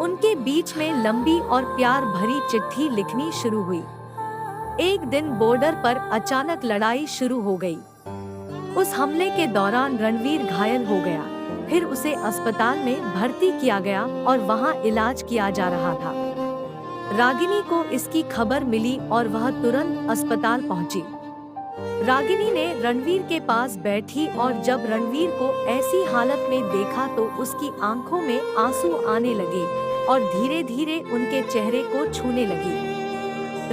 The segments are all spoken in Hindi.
उनके बीच में लंबी और प्यार भरी चिट्ठी लिखनी शुरू हुई। एक दिन बॉर्डर पर अचानक लड़ाई शुरू हो गई। उस हमले के दौरान रणवीर घायल हो गया। फिर उसे अस्पताल में भर्ती किया गया और वहां इलाज किया जा रहा था। रागिनी को इसकी खबर मिली और वह तुरंत अस्पताल पहुंची। रागिनी ने रणवीर के पास बैठी और जब रणवीर को ऐसी हालत में देखा तो उसकी आंखों में आंसू आने लगे और धीरे धीरे उनके चेहरे को छूने लगी।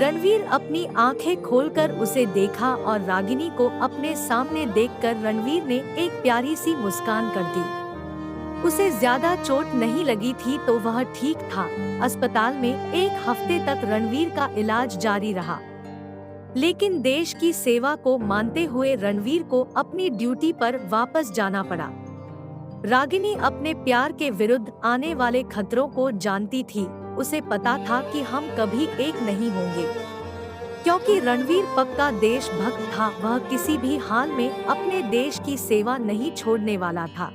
रणवीर अपनी आंखें खोलकर उसे देखा और रागिनी को अपने सामने देखकर रणवीर ने एक प्यारी सी मुस्कान कर दी। उसे ज्यादा चोट नहीं लगी थी तो वह ठीक था। अस्पताल में एक हफ्ते तक रणवीर का इलाज जारी रहा, लेकिन देश की सेवा को मानते हुए रणवीर को अपनी ड्यूटी पर वापस जाना पड़ा। रागिनी अपने प्यार के विरुद्ध आने वाले खतरों को जानती थी। उसे पता था कि हम कभी एक नहीं होंगे, क्योंकि रणवीर पक्का देशभक्त था। वह किसी भी हाल में अपने देश की सेवा नहीं छोड़ने वाला था,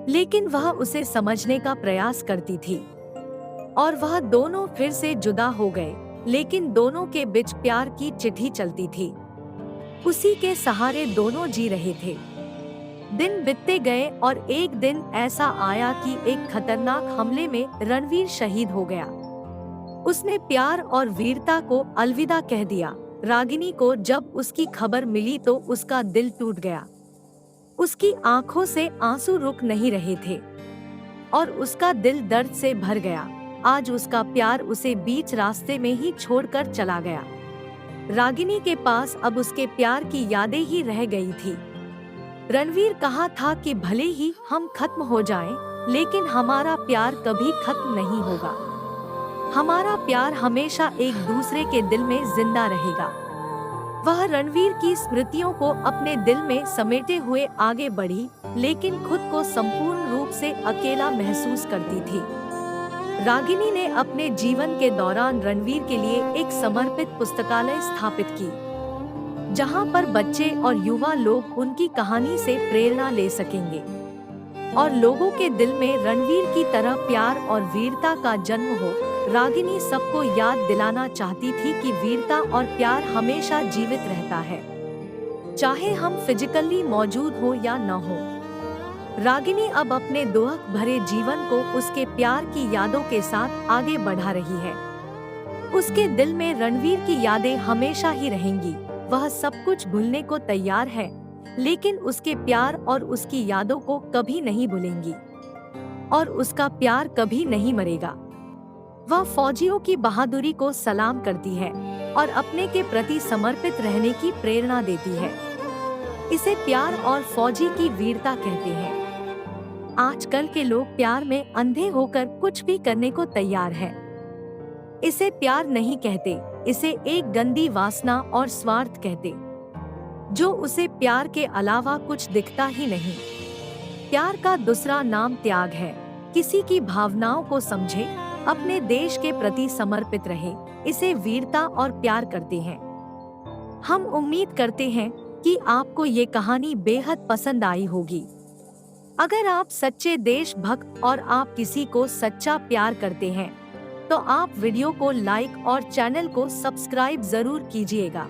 लेकिन वह उसे समझने का प्रयास करती थी और वह दोनों फिर से जुदा हो गए। लेकिन दोनों के बीच प्यार की चिट्ठी चलती थी। उसी के सहारे दोनों जी रहे थे। दिन बीतते गए और एक दिन ऐसा आया कि एक खतरनाक हमले में रणवीर शहीद हो गया। उसने प्यार और वीरता को अलविदा कह दिया। रागिनी को जब उसकी खबर मिली तो उसका दिल टूट गया। उसकी आंखों से आंसू रुक नहीं रहे थे और उसका दिल दर्द से भर गया। आज उसका प्यार उसे बीच रास्ते में ही छोड़कर चला गया। रागिनी के पास अब उसके प्यार की यादें ही रह गई थी। रणवीर कहा था कि भले ही हम खत्म हो जाएं, लेकिन हमारा प्यार कभी खत्म नहीं होगा। हमारा प्यार हमेशा एक दूसरे के दिल में जिंदा रहेगा। वह रणवीर की स्मृतियों को अपने दिल में समेटे हुए आगे बढ़ी, लेकिन खुद को संपूर्ण रूप से अकेला महसूस करती थी। रागिनी ने अपने जीवन के दौरान रणवीर के लिए एक समर्पित पुस्तकालय स्थापित की, जहां पर बच्चे और युवा लोग उनकी कहानी से प्रेरणा ले सकेंगे और लोगों के दिल में रणवीर की तरह प्यार और वीरता का जन्म हो। रागिनी सबको याद दिलाना चाहती थी कि वीरता और प्यार हमेशा जीवित रहता है, चाहे हम फिजिकली मौजूद हो या न हो। रागिनी अब अपने दुख भरे जीवन को उसके प्यार की यादों के साथ आगे बढ़ा रही है। उसके दिल में रणवीर की यादें हमेशा ही रहेंगी। वह सब कुछ भूलने को तैयार है, लेकिन उसके प्यार और उसकी यादों को कभी नहीं भूलेंगी और उसका प्यार कभी नहीं मरेगा। वह फौजियों की बहादुरी को सलाम करती है और अपने के प्रति समर्पित रहने की प्रेरणा देती है। इसे प्यार और फौजी की वीरता कहते हैं। आजकल के लोग प्यार में अंधे होकर कुछ भी करने को तैयार हैं। इसे प्यार नहीं कहते, इसे एक गंदी वासना और स्वार्थ कहते, जो उसे प्यार के अलावा कुछ दिखता ही नहीं। प्यार का दूसरा नाम त्याग है। किसी की भावनाओं को समझे, अपने देश के प्रति समर्पित रहे, इसे वीरता और प्यार करते हैं। हम उम्मीद करते हैं कि आपको ये कहानी बेहद पसंद आई होगी। अगर आप सच्चे देशभक्त और आप किसी को सच्चा प्यार करते हैं, तो आप वीडियो को लाइक और चैनल को सब्सक्राइब जरूर कीजिएगा।